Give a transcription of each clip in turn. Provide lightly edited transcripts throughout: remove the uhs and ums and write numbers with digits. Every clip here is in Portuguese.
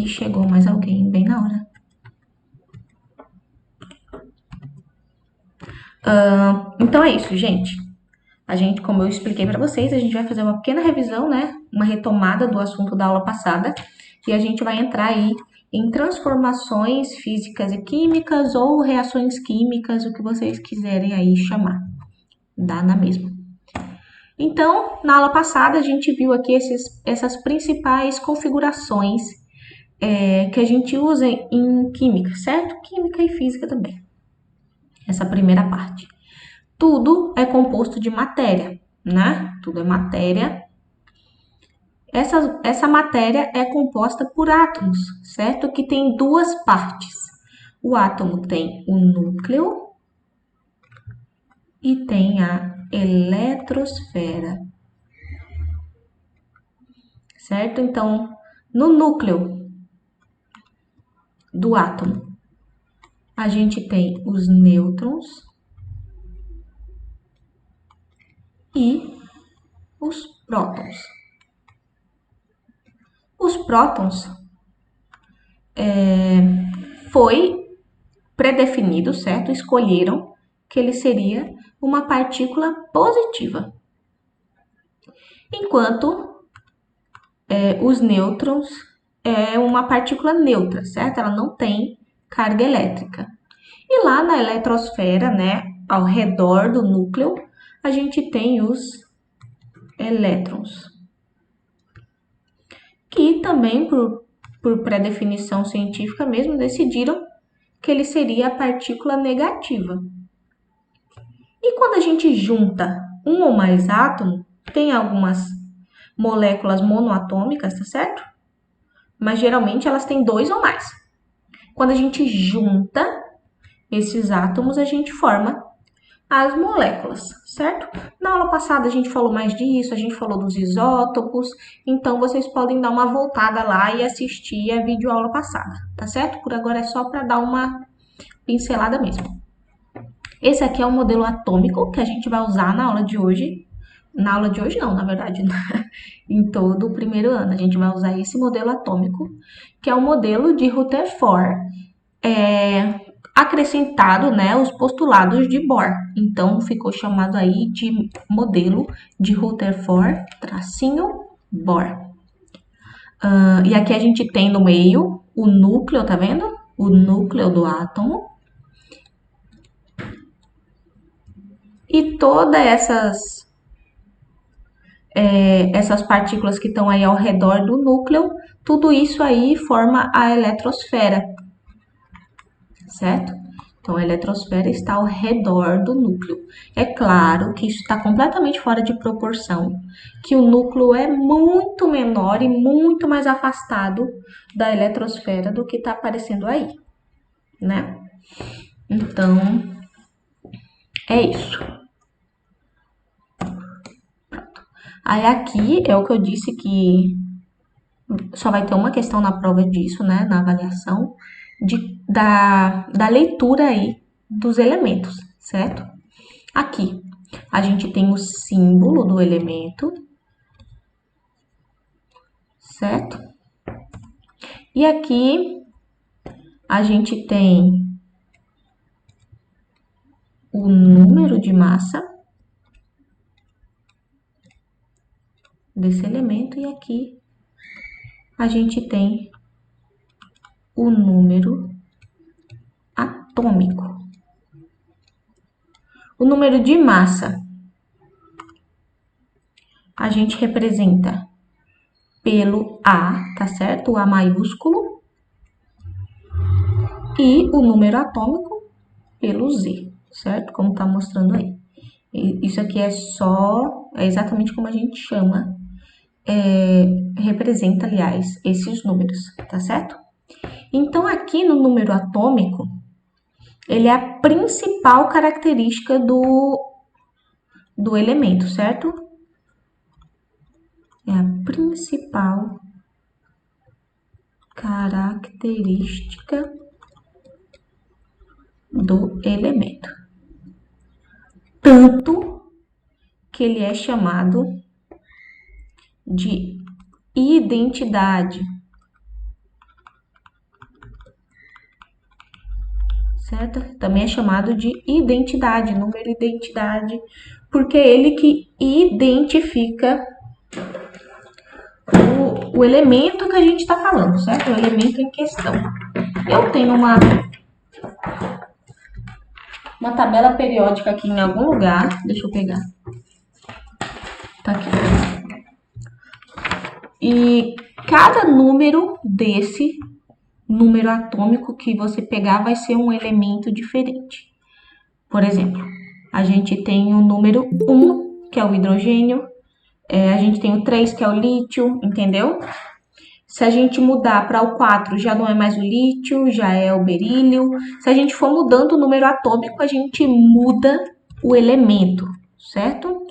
chegou mais alguém bem na hora. Então é isso, gente. A gente, como eu expliquei para vocês, a gente vai fazer uma pequena revisão, né? Uma retomada do assunto da aula passada. E a gente vai entrar aí em transformações físicas e químicas ou reações químicas, o que vocês quiserem aí chamar. Dá na mesma. Então, na aula passada, a gente viu aqui essas principais configurações que a gente usa em química, certo? Química e física também. Essa primeira parte. Tudo é composto de matéria, né? Tudo é matéria. Essa matéria é composta por átomos, certo? Que tem duas partes. O átomo tem o núcleo e tem a eletrosfera, certo? Então, no núcleo do átomo, a gente tem os nêutrons e os prótons. Os prótons foi predefinido, certo? Escolheram que ele seria uma partícula positiva. Enquanto os nêutrons é uma partícula neutra, certo? Ela não tem carga elétrica. E lá na eletrosfera, né, ao redor do núcleo, a gente tem os elétrons, que também, por pré-definição científica mesmo, decidiram que ele seria a partícula negativa. E quando a gente junta um ou mais átomos, tem algumas moléculas monoatômicas, tá certo? Mas geralmente elas têm 2 ou mais. Quando a gente junta esses átomos, a gente forma as moléculas, certo? Na aula passada a gente falou mais disso, a gente falou dos isótopos, então vocês podem dar uma voltada lá e assistir a videoaula passada, tá certo? Por agora é só para dar uma pincelada mesmo. Esse aqui é o modelo atômico que a gente vai usar na aula de hoje. Na aula de hoje não, na verdade, em todo o primeiro ano. A gente vai usar esse modelo atômico, que é o modelo de Rutherford, acrescentado, né, os postulados de Bohr. Então, ficou chamado aí de modelo de Rutherford, Bohr. E aqui a gente tem no meio o núcleo, tá vendo? O núcleo do átomo. E todas essas partículas que estão aí ao redor do núcleo, tudo isso aí forma a eletrosfera, certo? Então, a eletrosfera está ao redor do núcleo. É claro que isso está completamente fora de proporção, que o núcleo é muito menor e muito mais afastado da eletrosfera do que está aparecendo aí, né? Então, é isso. Aí aqui é o que eu disse que só vai ter uma questão na prova disso, né, na avaliação, da leitura aí dos elementos, certo? Aqui a gente tem o símbolo do elemento, certo? E aqui a gente tem o número de massa desse elemento e aqui a gente tem o número atômico. O número de massa a gente representa pelo A, tá certo? O A maiúsculo. E o número atômico pelo Z, certo? Como tá mostrando aí. Isso aqui é exatamente como a gente chama, representa, aliás, esses números, tá certo? Então, aqui no número atômico, ele é a principal característica do elemento, certo? É a principal característica do elemento. Tanto que ele é chamado de identidade certo? Também é chamado de identidade, número identidade, porque é ele que identifica o elemento que a gente está falando, certo? O elemento em questão. Eu tenho uma tabela periódica aqui em algum lugar, deixa eu pegar. Tá aqui. E cada número desse número atômico que você pegar vai ser um elemento diferente. Por exemplo, a gente tem o número 1, que é o hidrogênio, a gente tem o 3, que é o lítio, entendeu? Se a gente mudar para o 4, já não é mais o lítio, já é o berílio. Se a gente for mudando o número atômico, a gente muda o elemento, certo?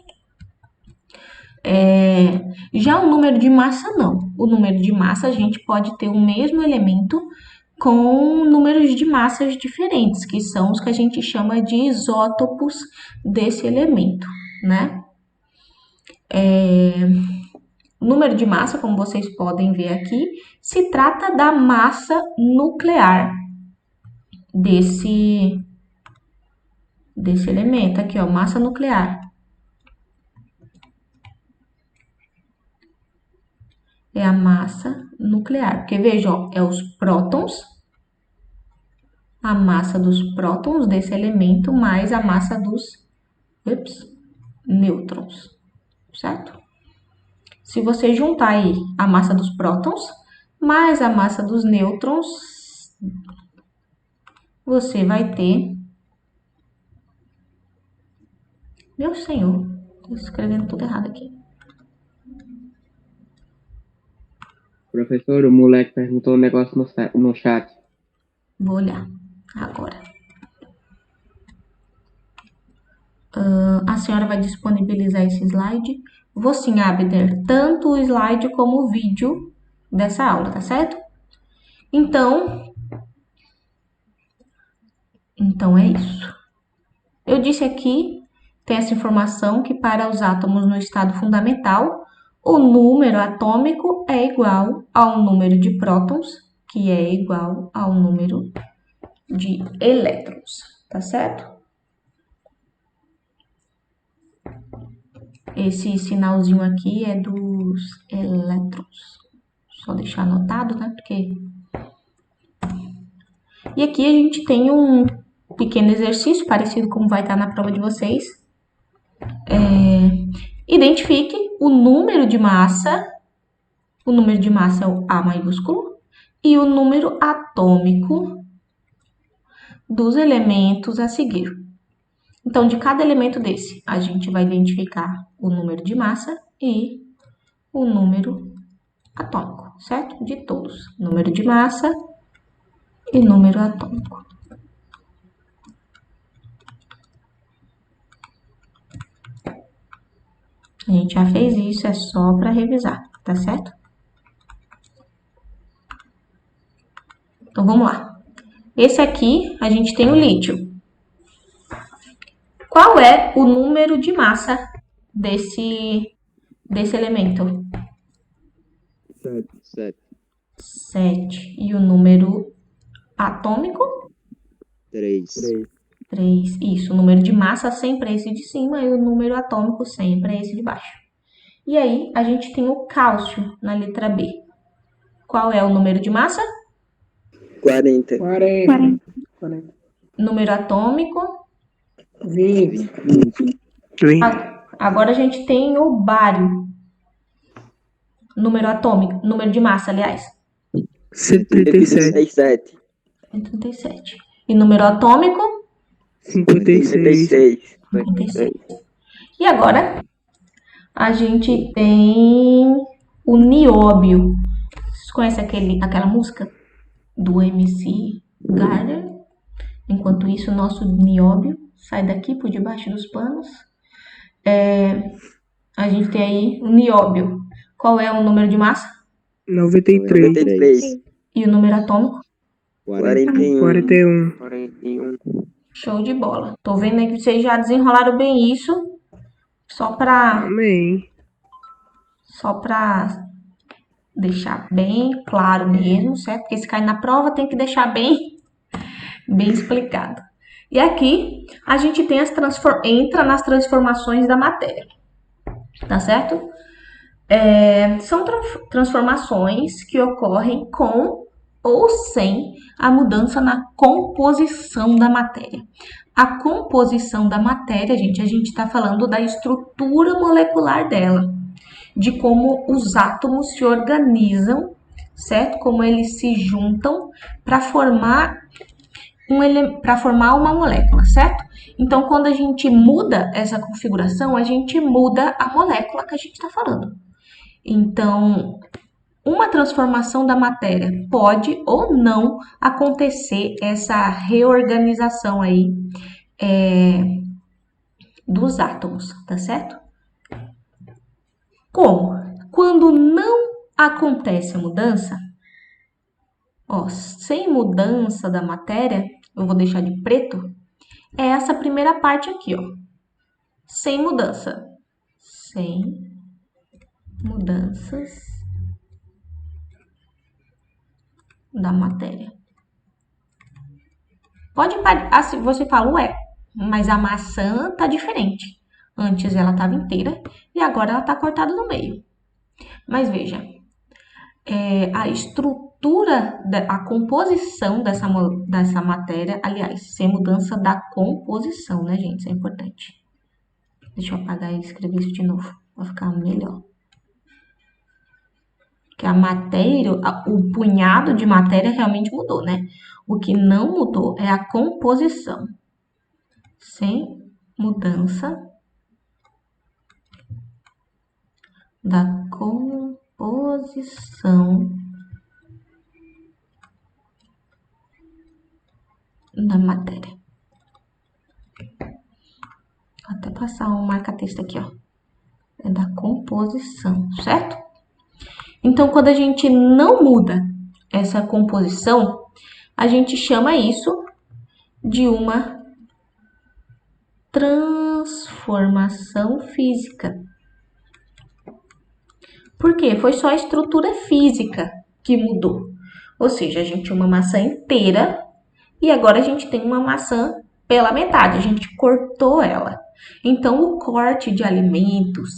Já o número de massa, não. O número de massa, a gente pode ter o mesmo elemento com números de massas diferentes, que são os que a gente chama de isótopos desse elemento, né? O número de massa, como vocês podem ver aqui, se trata da massa nuclear desse elemento aqui, ó, massa nuclear. É a massa nuclear. Porque veja, ó, é os prótons, a massa dos prótons desse elemento mais a massa dos nêutrons, certo? Se você juntar aí a massa dos prótons mais a massa dos nêutrons, você vai ter... Meu senhor, tô escrevendo tudo errado aqui. Professor, o moleque perguntou um negócio no chat. Vou olhar agora. A senhora vai disponibilizar esse slide? Vou sim, Abner, tanto o slide como o vídeo dessa aula, tá certo? Então é isso. Eu disse aqui, tem essa informação que para os átomos no estado fundamental, o número atômico é igual ao número de prótons, que é igual ao número de elétrons, tá certo? Esse sinalzinho aqui é dos elétrons. Só deixar anotado, né? Porque... E aqui a gente tem um pequeno exercício, parecido com vai estar na prova de vocês. Identifique o número de massa. O número de massa é o A maiúsculo. E o número atômico dos elementos a seguir. Então, de cada elemento desse, a gente vai identificar o número de massa e o número atômico, certo? De todos. Número de massa e número atômico. A gente já fez isso, é só para revisar, tá certo? Então, vamos lá. Esse aqui, a gente tem o lítio. Qual é o número de massa desse elemento? 7. 7. E o número atômico? 3. 3. Isso, o número de massa sempre é esse de cima e o número atômico sempre é esse de baixo. E aí, a gente tem o cálcio na letra B. Qual é o número de massa? 40. Número atômico? 20. Agora a gente tem o bário. Número atômico, número de massa, aliás. 137. 137. E número atômico? 56. E agora a gente tem o nióbio. Vocês conhecem aquela música do MC Gardner? Enquanto isso, o nosso nióbio sai daqui por debaixo dos panos. A gente tem aí o nióbio. Qual é o número de massa? 93. E o número atômico? 41. Show de bola. Tô vendo aí que vocês já desenrolaram bem isso. Só pra deixar bem claro mesmo, certo? Porque se cair na prova tem que deixar bem Bem explicado. E aqui a gente tem entra nas transformações da matéria, tá certo? São transformações que ocorrem com ou sem a mudança na composição da matéria. A composição da matéria, gente, a gente está falando da estrutura molecular dela, de como os átomos se organizam, certo? Como eles se juntam para formar uma molécula, certo? Então, quando a gente muda essa configuração, a gente muda a molécula que a gente está falando. Então, uma transformação da matéria pode ou não acontecer essa reorganização aí dos átomos, tá certo? Como? Quando não acontece a mudança, sem mudança da matéria, eu vou deixar de preto, é essa primeira parte aqui, sem mudança. Sem mudanças da matéria. Pode parecer, você fala, mas a maçã tá diferente. Antes ela estava inteira e agora ela está cortada no meio. Mas veja, a estrutura, a composição dessa matéria, aliás, sem mudança da composição, né, gente? Isso é importante. Deixa eu apagar e escrever isso de novo, vai ficar melhor. Que a matéria, o punhado de matéria realmente mudou, né? O que não mudou é a composição. Sem mudança da composição da matéria. Vou até passar um marca-texto aqui, É da composição, certo? Então, quando a gente não muda essa composição, a gente chama isso de uma transformação física. Por quê? Foi só a estrutura física que mudou. Ou seja, a gente tinha uma maçã inteira e agora a gente tem uma maçã pela metade, a gente cortou ela. Então, o corte de alimentos,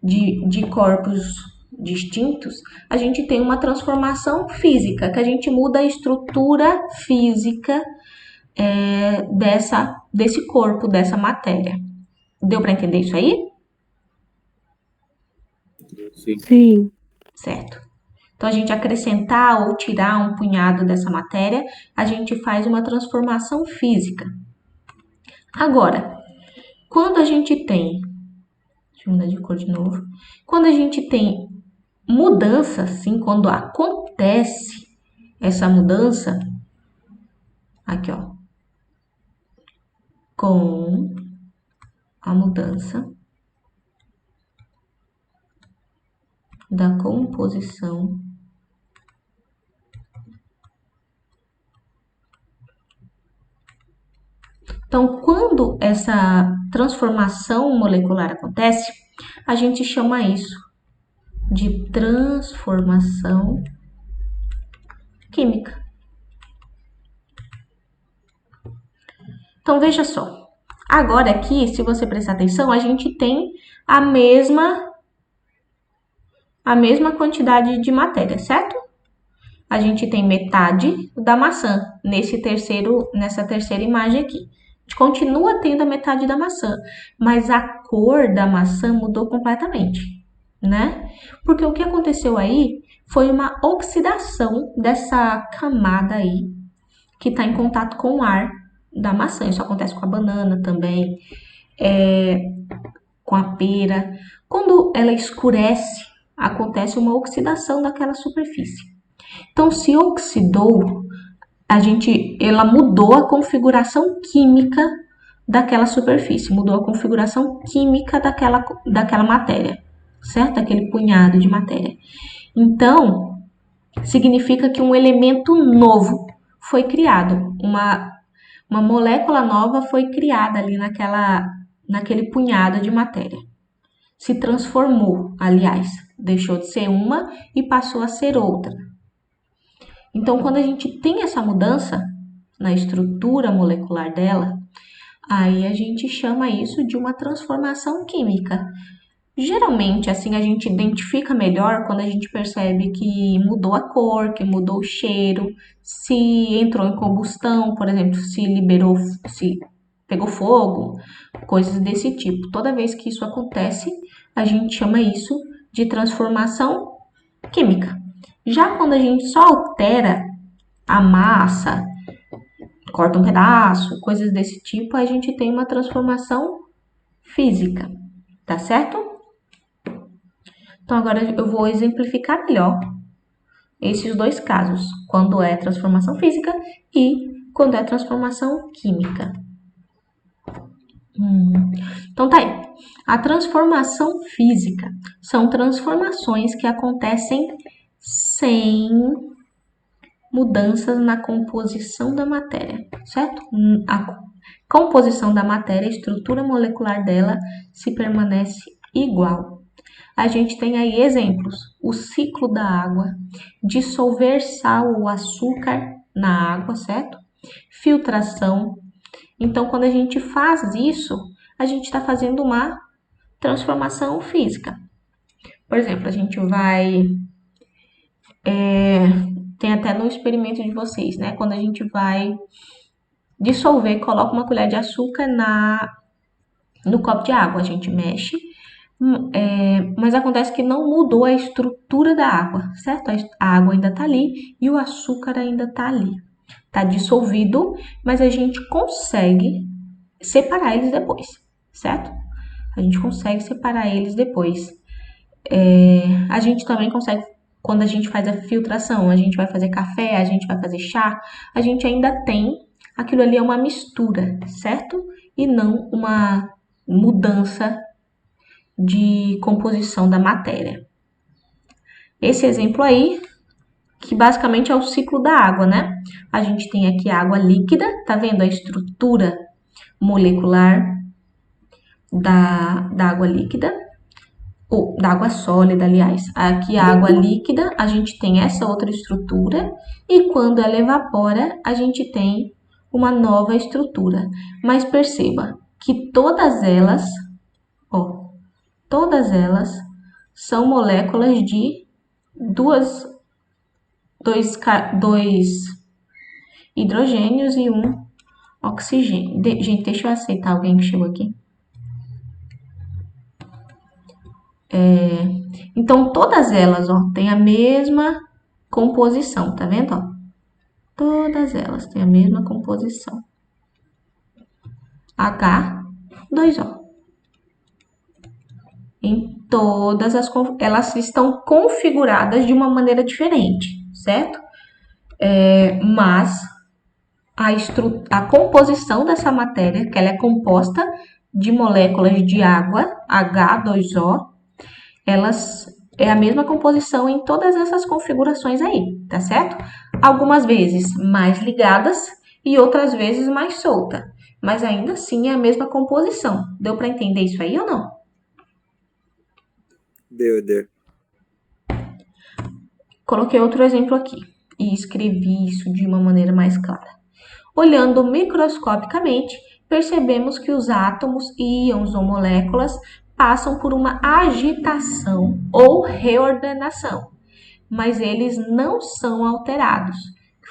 de corpos distintos, a gente tem uma transformação física, que a gente muda a estrutura física desse corpo, dessa matéria. Deu para entender isso aí? Sim. Certo. Então, a gente acrescentar ou tirar um punhado dessa matéria, a gente faz uma transformação física. Agora, quando a gente tem... Deixa eu mudar de cor de novo. Quando a gente tem mudança, assim, quando acontece essa mudança, aqui, com a mudança da composição Então, quando essa transformação molecular acontece, a gente chama isso de transformação química. Então, veja só. Agora aqui, se você prestar atenção, a gente tem a mesma quantidade de matéria, certo? A gente tem metade da maçã nessa terceira imagem aqui. A gente continua tendo a metade da maçã, mas a cor da maçã mudou completamente, né? Porque o que aconteceu aí foi uma oxidação dessa camada aí que está em contato com o ar da maçã. Isso acontece com a banana também, com a pera. Quando ela escurece, acontece uma oxidação daquela superfície. Então, se oxidou, ela mudou a configuração química daquela superfície, mudou a configuração química daquela matéria, certo? Aquele punhado de matéria. Então, significa que um elemento novo foi criado, uma molécula nova foi criada ali naquele punhado de matéria. Se transformou, aliás, deixou de ser uma e passou a ser outra. Então, quando a gente tem essa mudança, na estrutura molecular dela, aí a gente chama isso de uma transformação química. Geralmente, assim, a gente identifica melhor quando a gente percebe que mudou a cor, que mudou o cheiro, se entrou em combustão, por exemplo, se pegou fogo, coisas desse tipo. Toda vez que isso acontece, a gente chama isso de transformação química. Já quando a gente só altera a massa, corta um pedaço, coisas desse tipo, a gente tem uma transformação física, tá certo? Então, agora eu vou exemplificar melhor esses dois casos, quando é transformação física e quando é transformação química. Então, tá aí. A transformação física são transformações que acontecem sem mudanças na composição da matéria, certo? A composição da matéria, a estrutura molecular dela se permanece igual. A gente tem aí exemplos: o ciclo da água, dissolver sal ou açúcar na água, certo? Filtração. Então, quando a gente faz isso, a gente está fazendo uma transformação física. Por exemplo, a gente vai... tem até no experimento de vocês, né? Quando a gente vai dissolver, coloca uma colher de açúcar no copo de água, a gente mexe, mas acontece que não mudou a estrutura da água, certo? A água ainda tá ali e o açúcar ainda tá ali. Tá dissolvido, mas a gente consegue separar eles depois, certo? A gente consegue separar eles depois. A gente também consegue, quando a gente faz a filtração, a gente vai fazer café, a gente vai fazer chá, a gente ainda tem, aquilo ali é uma mistura, certo? E não uma mudança de composição da matéria. Esse exemplo aí, que basicamente é o ciclo da água, né? A gente tem aqui a água líquida, tá vendo a estrutura molecular da água líquida, ou da água sólida, aliás. Aqui a água líquida, a gente tem essa outra estrutura, e quando ela evapora, a gente tem uma nova estrutura. Mas perceba que todas elas são moléculas de dois hidrogênios e um oxigênio. Gente, deixa eu aceitar alguém que chegou aqui. Então, todas elas, têm a mesma composição, tá vendo, ó? Todas elas têm a mesma composição. H2O. Em todas elas estão configuradas de uma maneira diferente, certo? Mas a composição dessa matéria, que ela é composta de moléculas de água, H2O, elas é a mesma composição em todas essas configurações aí, tá certo? Algumas vezes mais ligadas e outras vezes mais solta, mas ainda assim é a mesma composição. Deu para entender isso aí ou não? Deu. Coloquei outro exemplo aqui e escrevi isso de uma maneira mais clara. Olhando microscopicamente, percebemos que os átomos, íons ou moléculas passam por uma agitação ou reordenação, mas eles não são alterados.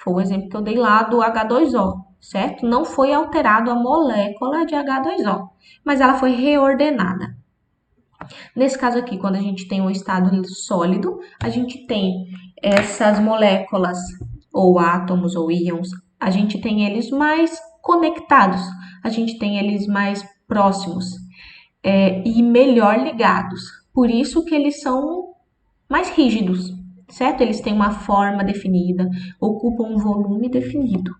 Foi o exemplo que eu dei lá do H2O, certo? Não foi alterado a molécula de H2O, mas ela foi reordenada. Nesse caso aqui, quando a gente tem um estado sólido, a gente tem essas moléculas, ou átomos, ou íons, a gente tem eles mais conectados, a gente tem eles mais próximos e melhor ligados. Por isso que eles são mais rígidos, certo? Eles têm uma forma definida, ocupam um volume definido.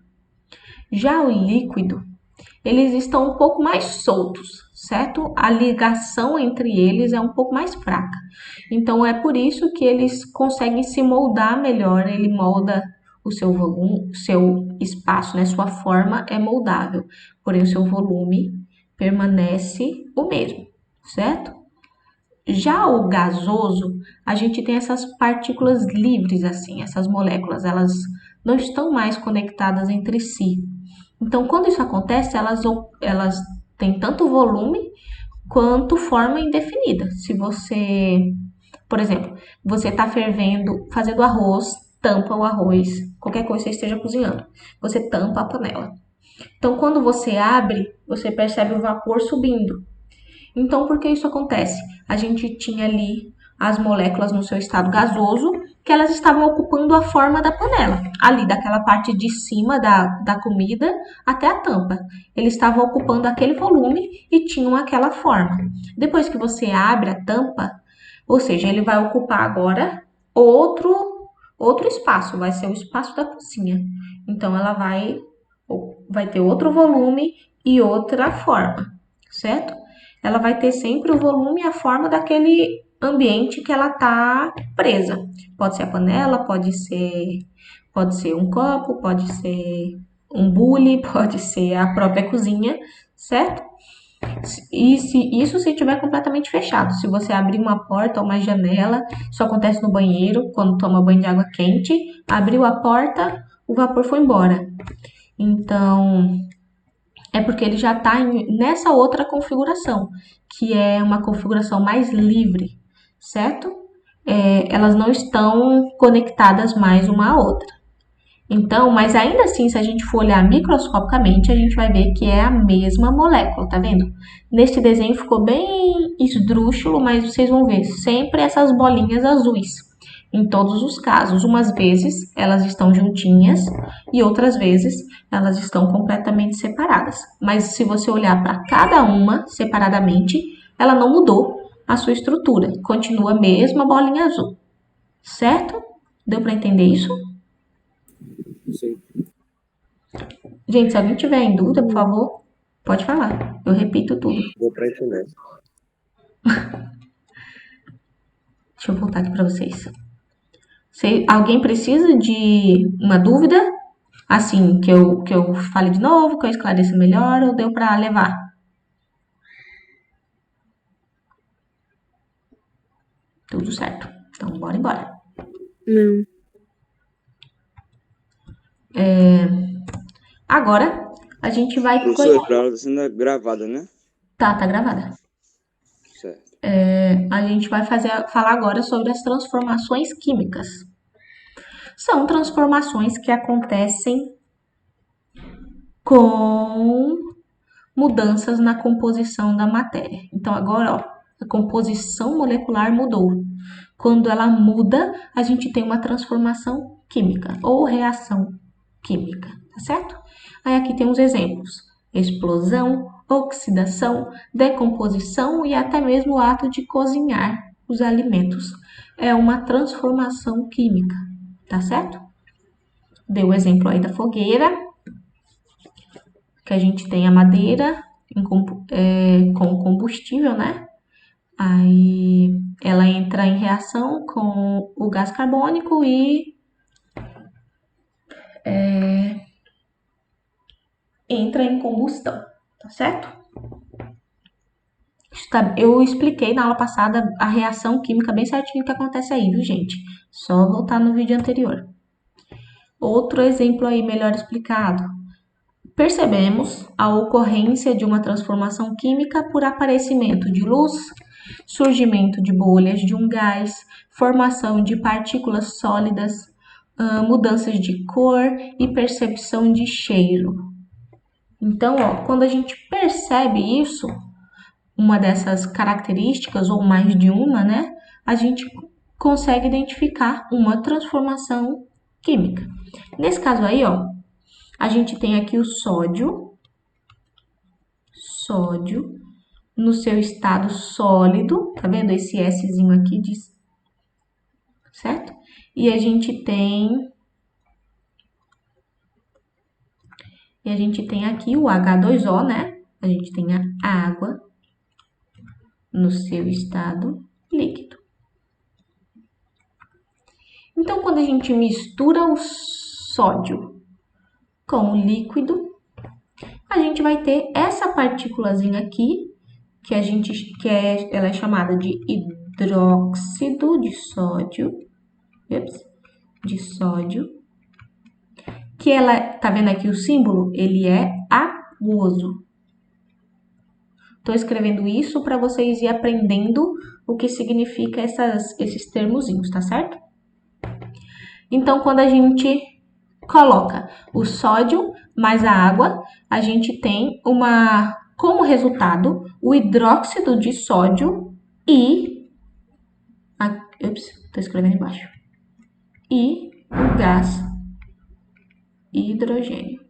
Já o líquido, eles estão um pouco mais soltos, certo? A ligação entre eles é um pouco mais fraca. Então, é por isso que eles conseguem se moldar melhor, ele molda o seu volume, o seu espaço, né? Sua forma é moldável, porém o seu volume permanece o mesmo, certo? Já o gasoso, a gente tem essas partículas livres, assim, essas moléculas, elas não estão mais conectadas entre si. Então, quando isso acontece, elas têm tanto volume quanto forma indefinida. Se você, por exemplo, você está fervendo, fazendo arroz, tampa o arroz, qualquer coisa que você esteja cozinhando, você tampa a panela. Então, quando você abre, você percebe o vapor subindo. Então, por que isso acontece? A gente tinha ali as moléculas no seu estado gasoso, que elas estavam ocupando a forma da panela, ali daquela parte de cima da comida até a tampa. Eles estavam ocupando aquele volume e tinham aquela forma. Depois que você abre a tampa, ou seja, ele vai ocupar agora outro espaço, vai ser o espaço da cozinha. Então, ela vai ter outro volume e outra forma, certo? Ela vai ter sempre o volume e a forma daquele ambiente que ela tá presa. Pode ser a panela, pode ser um copo, pode ser um bule, pode ser a própria cozinha, certo? E se estiver completamente fechado. Se você abrir uma porta ou uma janela, isso acontece no banheiro, quando toma banho de água quente, abriu a porta, o vapor foi embora. Então, é porque ele já está nessa outra configuração, que é uma configuração mais livre, certo? Elas não estão conectadas mais uma à outra. Então, mas ainda assim, se a gente for olhar microscopicamente, a gente vai ver que é a mesma molécula, tá vendo? Neste desenho ficou bem esdrúxulo, mas vocês vão ver sempre essas bolinhas azuis. Em todos os casos, umas vezes elas estão juntinhas e outras vezes elas estão completamente separadas. Mas se você olhar para cada uma separadamente, ela não mudou a sua estrutura, continua a mesma bolinha azul, certo? Deu para entender isso? Sim. Gente, se alguém tiver em dúvida, por favor, pode falar. Eu repito tudo. Deu pra entender. Deixa eu voltar aqui para vocês. Se alguém precisa de uma dúvida, assim, que eu fale de novo, que eu esclareça melhor, ou deu para levar? Tudo certo. Então, bora embora. Não. Agora, a gente vai... Professor, a aula tá sendo gravada, né? Tá gravada. Certo. A gente vai falar agora sobre as transformações químicas. São transformações que acontecem com mudanças na composição da matéria. Então, agora, ó, a composição molecular mudou. Quando ela muda, a gente tem uma transformação química ou reação química, tá certo? Aí aqui tem uns exemplos: explosão, oxidação, decomposição e até mesmo o ato de cozinhar os alimentos. É uma transformação química, tá certo? Deu o exemplo aí da fogueira, que a gente tem a madeira com combustível, né? Aí ela entra em reação com o gás carbônico e entra em combustão, tá certo? Eu expliquei na aula passada a reação química bem certinho que acontece aí, viu, gente? Só voltar no vídeo anterior. Outro exemplo aí melhor explicado. Percebemos a ocorrência de uma transformação química por aparecimento de luz, surgimento de bolhas de um gás, formação de partículas sólidas, mudanças de cor e percepção de cheiro. Então, ó, quando a gente percebe isso, uma dessas características, ou mais de uma, né, a gente consegue identificar uma transformação química. Nesse caso aí, ó, a gente tem aqui o sódio no seu estado sólido, tá vendo esse Szinho aqui, certo? E a gente tem aqui o H2O, né? A gente tem a água no seu estado líquido. Então, quando a gente mistura o sódio com o líquido, a gente vai ter essa partículazinha aqui, ela é chamada de hidróxido de sódio, que ela, tá vendo aqui o símbolo? Ele é aquoso. Tô escrevendo isso para vocês ir aprendendo o que significa esses termozinhos, tá certo? Então, quando a gente coloca o sódio mais a água, a gente tem como resultado, o hidróxido de sódio e... tô escrevendo embaixo. E o gás hidrogênio,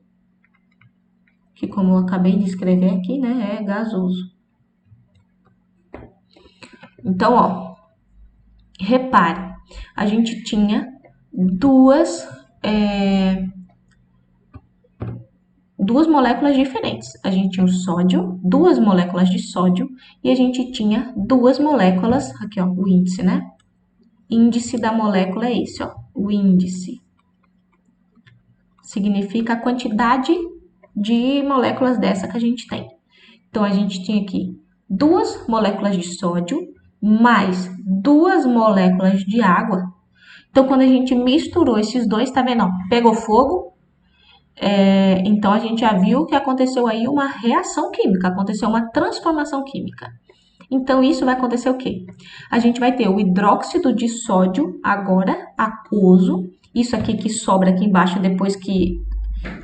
que como eu acabei de escrever aqui, né, é gasoso. Então, ó, repare, a gente tinha duas moléculas diferentes. A gente tinha o sódio, duas moléculas de sódio, e a gente tinha duas moléculas, aqui ó, o índice, né? Índice da molécula é esse, ó, o índice. Significa a quantidade de moléculas dessa que a gente tem. Então, a gente tinha aqui duas moléculas de sódio, mais duas moléculas de água. Então, quando a gente misturou esses dois, tá vendo? Ó, pegou fogo. Então, a gente já viu que aconteceu aí uma reação química, aconteceu uma transformação química. Então, isso vai acontecer o quê? A gente vai ter o hidróxido de sódio, agora aquoso. Isso aqui que sobra aqui embaixo depois que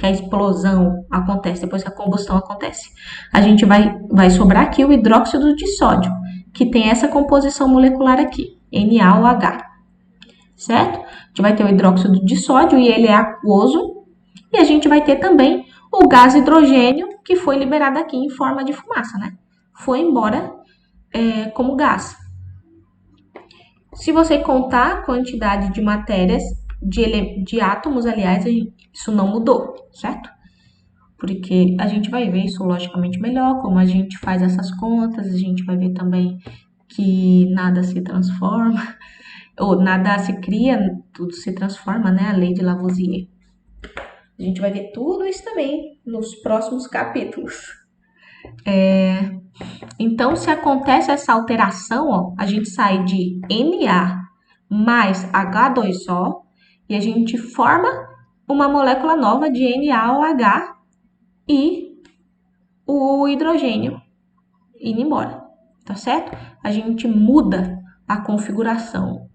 a explosão acontece, depois que a combustão acontece. A gente vai sobrar aqui o hidróxido de sódio, que tem essa composição molecular aqui, NaOH. Certo? A gente vai ter o hidróxido de sódio e ele é aquoso. E a gente vai ter também o gás hidrogênio, que foi liberado aqui em forma de fumaça, né? Foi embora como gás. Se você contar a quantidade de matérias, de átomos, aliás, isso não mudou, certo? Porque a gente vai ver isso logicamente melhor, como a gente faz essas contas, a gente vai ver também que nada se transforma, ou nada se cria, tudo se transforma, né? A lei de Lavoisier. A gente vai ver tudo isso também nos próximos capítulos. Então, se acontece essa alteração, ó, a gente sai de Na mais H2O e a gente forma uma molécula nova de NaOH e o hidrogênio indo embora, tá certo? A gente muda a configuração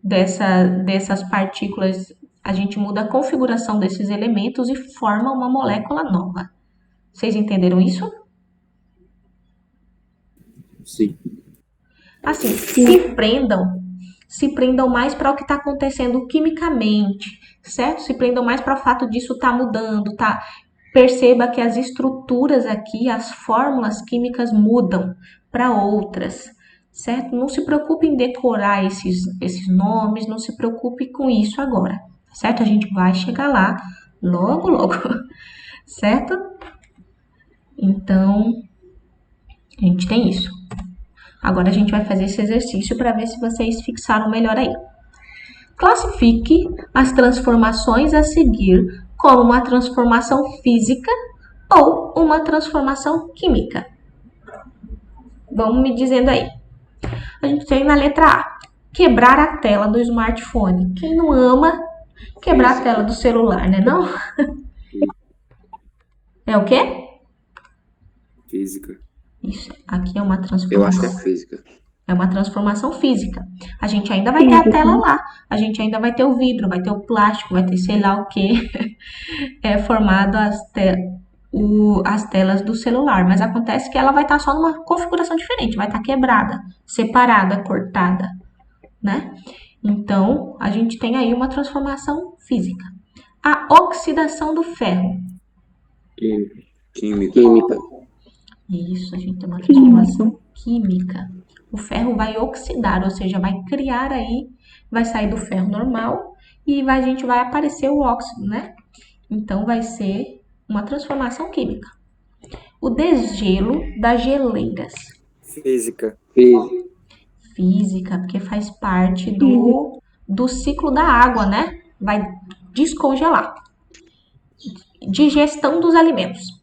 dessas partículas, a gente muda a configuração desses elementos e forma uma molécula nova. Vocês entenderam isso? Sim. Assim, se prendam mais para o que está acontecendo quimicamente, certo? Se prendam mais para o fato disso estar mudando, tá? Perceba que as estruturas aqui, as fórmulas químicas mudam para outras, certo? Não se preocupe em decorar esses nomes, não se preocupe com isso agora, certo? A gente vai chegar lá logo, logo, certo? Então, a gente tem isso. Agora a gente vai fazer esse exercício para ver se vocês fixaram melhor aí. Classifique as transformações a seguir como uma transformação física ou uma transformação química. Vamos me dizendo aí. A gente tem na letra A, quebrar a tela do smartphone. Quem não ama quebrar a tela do celular, né não? É o quê? Física. Isso, aqui é uma transformação. Eu acho que é física. É uma transformação física. A gente ainda vai ter a tela lá. A gente ainda vai ter o vidro, vai ter o plástico, vai ter sei lá o que formado as telas do celular. Mas acontece que ela vai estar só numa configuração diferente. Vai estar quebrada, separada, cortada, né? Então, a gente tem aí uma transformação física. A oxidação do ferro. Química. Isso, a gente tem uma transformação química. O ferro vai oxidar, ou seja, vai criar aí, vai sair do ferro normal e a gente vai aparecer o óxido, né? Então, vai ser uma transformação química. O desgelo das geleiras. Física. Física, porque faz parte do ciclo da água, né? Vai descongelar. Digestão dos alimentos.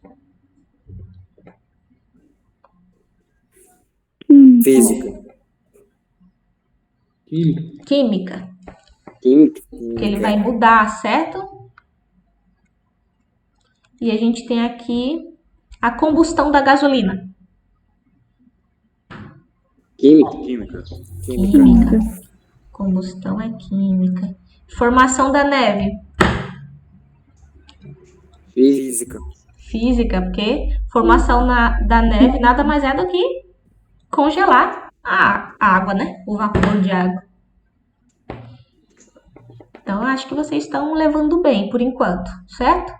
Física. Química. Química. que ele vai mudar, certo? E a gente tem aqui a combustão da gasolina. Química. Química. Combustão é química. Formação da neve. Física. Física, porque formação da neve nada mais é do que congelar a água, né? O vapor de água. Então, eu acho que vocês estão levando bem por enquanto, certo?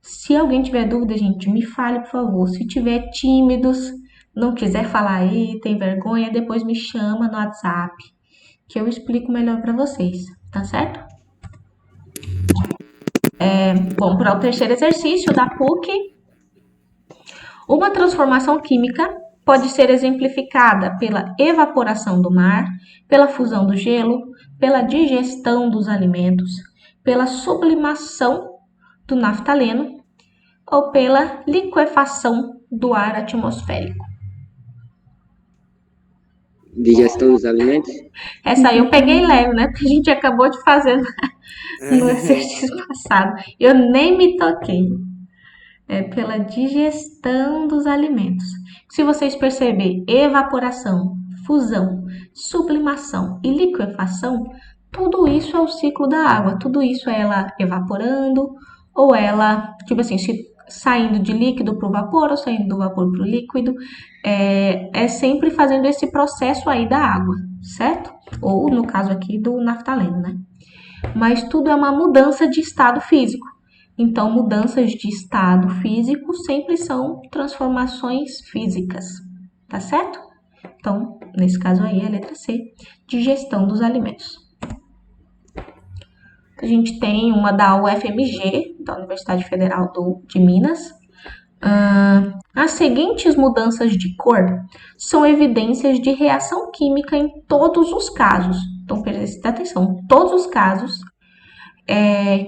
Se alguém tiver dúvida, gente, me fale, por favor. Se tiver tímidos, não quiser falar aí, tem vergonha, depois me chama no WhatsApp, que eu explico melhor para vocês, tá certo? Vamos para o terceiro exercício da PUC. Uma transformação química pode ser exemplificada pela evaporação do mar, pela fusão do gelo, pela digestão dos alimentos, pela sublimação do naftaleno ou pela liquefação do ar atmosférico. Digestão dos alimentos? Essa aí eu peguei leve, né? Porque a gente acabou de fazer no exercício passado. Eu nem me toquei. É pela digestão dos alimentos. Se vocês perceberem, evaporação, fusão, sublimação e liquefação, tudo isso é o ciclo da água. Tudo isso é ela evaporando ou ela, tipo assim, saindo de líquido para o vapor ou saindo do vapor para o líquido. É sempre fazendo esse processo aí da água, certo? Ou no caso aqui do naftaleno, né? Mas tudo é uma mudança de estado físico. Então, mudanças de estado físico sempre são transformações físicas, tá certo? Então, nesse caso aí, a letra C, digestão dos alimentos. A gente tem uma da UFMG, da Universidade Federal de Minas. As seguintes mudanças de cor são evidências de reação química em todos os casos. Então, presta atenção, todos os casos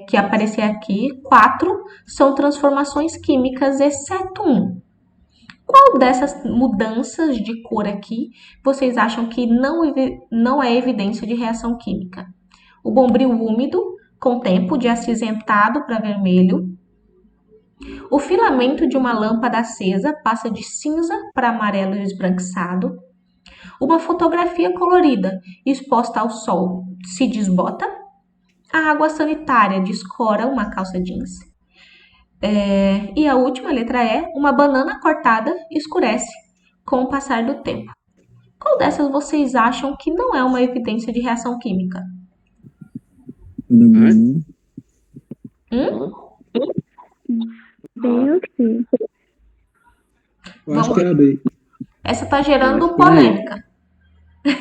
que aparecer aqui, 4 são transformações químicas, exceto um. Qual dessas mudanças de cor aqui vocês acham que não é evidência de reação química? O bombril úmido, com tempo de acinzentado para vermelho. O filamento de uma lâmpada acesa passa de cinza para amarelo esbranquiçado. Uma fotografia colorida exposta ao sol se desbota. A água sanitária descora uma calça jeans. E a última letra E, uma banana cortada escurece com o passar do tempo. Qual dessas vocês acham que não é uma evidência de reação química? Eu sei. Eu acho que é a B. Essa tá gerando acho que é. polêmica. Acho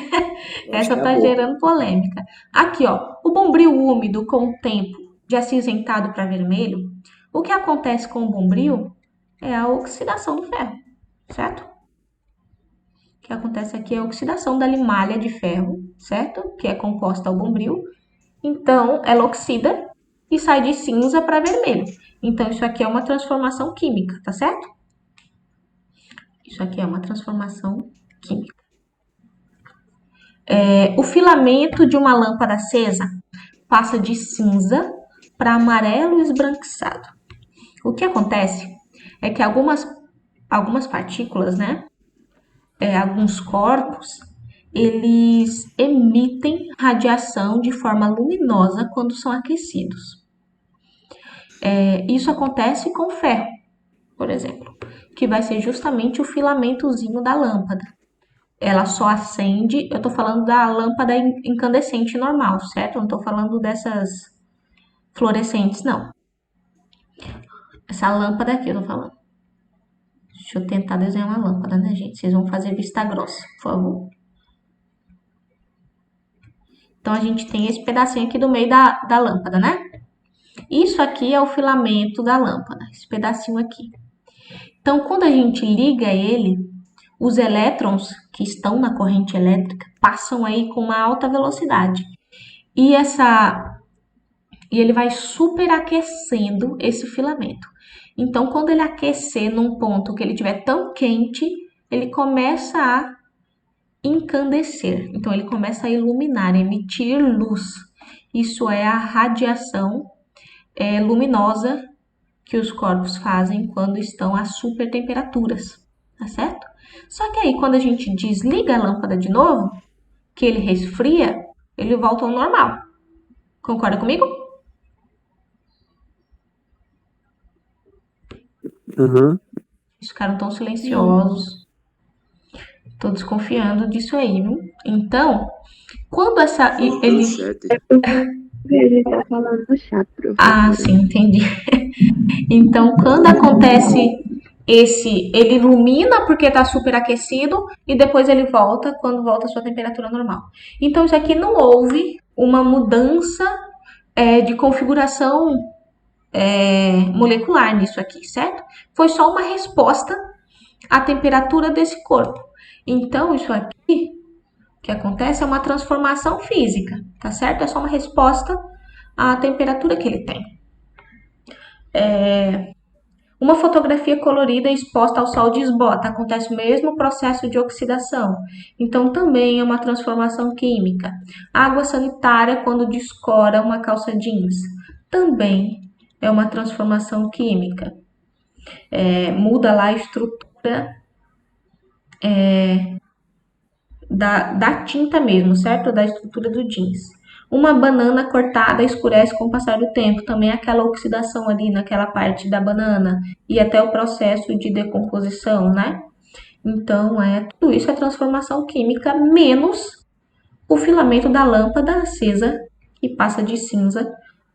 Essa que é tá boa. gerando polêmica. Aqui, ó, o bombril úmido com o tempo de acinzentado para vermelho, o que acontece com o bombril é a oxidação do ferro, certo? O que acontece aqui é a oxidação da limalha de ferro, certo? Que é composta ao bombril. Então, ela oxida e sai de cinza para vermelho. Então, isso aqui é uma transformação química, tá certo? Isso aqui é uma transformação química. O filamento de uma lâmpada acesa passa de cinza para amarelo esbranquiçado. O que acontece é que algumas partículas, né? Alguns corpos, eles emitem radiação de forma luminosa quando são aquecidos. Isso acontece com o ferro, por exemplo, que vai ser justamente o filamentozinho da lâmpada. Ela só acende, eu tô falando da lâmpada incandescente normal, certo? Eu não tô falando dessas fluorescentes, não. Essa lâmpada aqui eu tô falando. Deixa eu tentar desenhar uma lâmpada, né, gente? Vocês vão fazer vista grossa, por favor. Então, a gente tem esse pedacinho aqui do meio da lâmpada, né? Isso aqui é o filamento da lâmpada, esse pedacinho aqui. Então, quando a gente liga ele, os elétrons que estão na corrente elétrica passam aí com uma alta velocidade. E ele vai superaquecendo esse filamento. Então, quando ele aquecer num ponto que ele estiver tão quente, ele começa a encandecer. Então, ele começa a iluminar, emitir luz. Isso é a radiação luminosa que os corpos fazem quando estão a super temperaturas, tá certo? Só que aí, quando a gente desliga a lâmpada de novo, que ele resfria, ele volta ao normal. Concorda comigo? Aham. Eles ficaram tão silenciosos. Tô desconfiando disso aí, viu? Então, quando ele... Certo. Ele tá falando no chat, professor. Ah, sim, entendi. Então, quando acontece ele ilumina porque está superaquecido e depois ele volta quando volta a sua temperatura normal. Então, isso aqui não houve uma mudança de configuração molecular nisso aqui, certo? Foi só uma resposta à temperatura desse corpo. Então, isso aqui que acontece é uma transformação física, tá certo? É só uma resposta à temperatura que ele tem. Uma fotografia colorida exposta ao sol desbota, acontece o mesmo processo de oxidação. Então, também é uma transformação química. Água sanitária quando descora uma calça jeans. Também é uma transformação química. Muda lá a estrutura da tinta mesmo, certo? Da estrutura do jeans. Uma banana cortada escurece com o passar do tempo, também aquela oxidação ali naquela parte da banana e até o processo de decomposição, né? Então, tudo isso é transformação química, menos o filamento da lâmpada acesa, que passa de cinza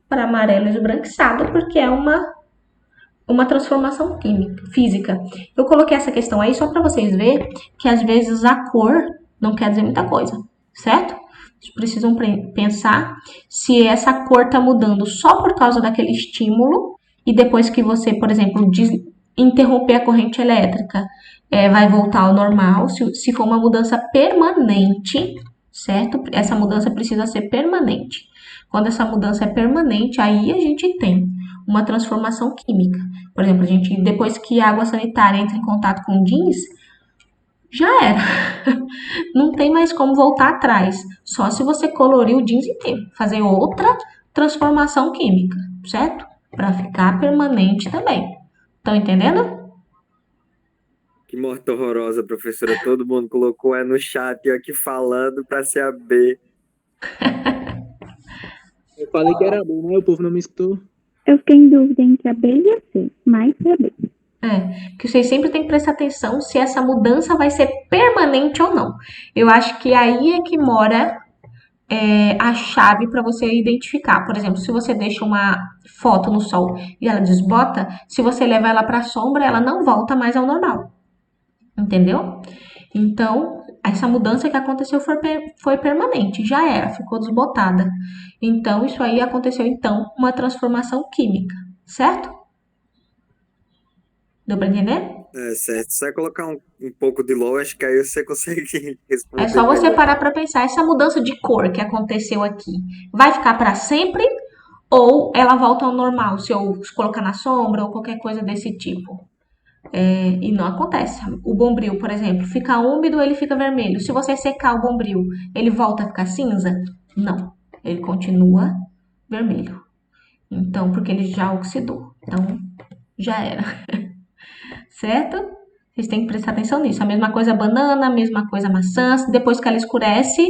para amarelo esbranquiçado, porque é uma transformação química, física. Eu coloquei essa questão aí só para vocês verem que às vezes a cor não quer dizer muita coisa, certo? Vocês precisam pensar se essa cor está mudando só por causa daquele estímulo e depois que você, por exemplo, interromper a corrente elétrica, vai voltar ao normal. Se for uma mudança permanente, certo? Essa mudança precisa ser permanente. Quando essa mudança é permanente, aí a gente tem uma transformação química. Por exemplo, depois que a água sanitária entra em contato com o jeans, já era. Não tem mais como voltar atrás. Só se você colorir o jeans inteiro. Fazer outra transformação química, certo? Para ficar permanente também. Estão entendendo? Que morte horrorosa, professora. Todo mundo colocou no chat e eu aqui falando para ser a B. Eu falei que era bom, mas o povo não me escutou. Eu fiquei em dúvida entre a B e a C, mais pra B. Que vocês sempre têm que prestar atenção se essa mudança vai ser permanente ou não. Eu acho que aí é que mora a chave para você identificar. Por exemplo, se você deixa uma foto no sol e ela desbota, se você levar ela para a sombra, ela não volta mais ao normal. Entendeu? Então, essa mudança que aconteceu foi permanente, já era, ficou desbotada. Então, isso aí aconteceu, então, uma transformação química, certo? Deu pra entender? Certo. Só colocar um pouco de lógica, aí você consegue responder. É só você melhor. parar pra pensar, essa mudança de cor que aconteceu aqui, vai ficar pra sempre ou ela volta ao normal se eu colocar na sombra ou qualquer coisa desse tipo? E não acontece. O bombril, por exemplo, fica úmido, ele fica vermelho. Se você secar o bombril, ele volta a ficar cinza? Não, ele continua vermelho. Então, porque ele já oxidou. Então, já era. Certo? Vocês têm que prestar atenção nisso. A mesma coisa a banana, a mesma coisa a maçã. Depois que ela escurece,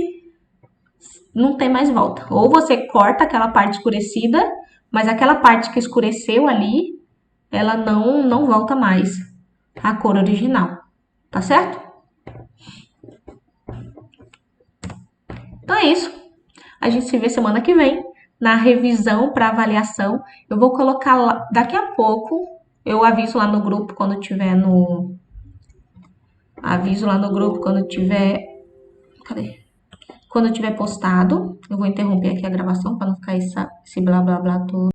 não tem mais volta. Ou você corta aquela parte escurecida, mas aquela parte que escureceu ali, ela não volta mais à cor original. Tá certo? Então é isso. A gente se vê semana que vem na revisão para avaliação. Eu vou colocar lá, daqui a pouco, eu aviso lá no grupo quando tiver Aviso lá no grupo quando tiver... Cadê? Quando tiver postado. Eu vou interromper aqui a gravação para não ficar esse blá blá blá todo.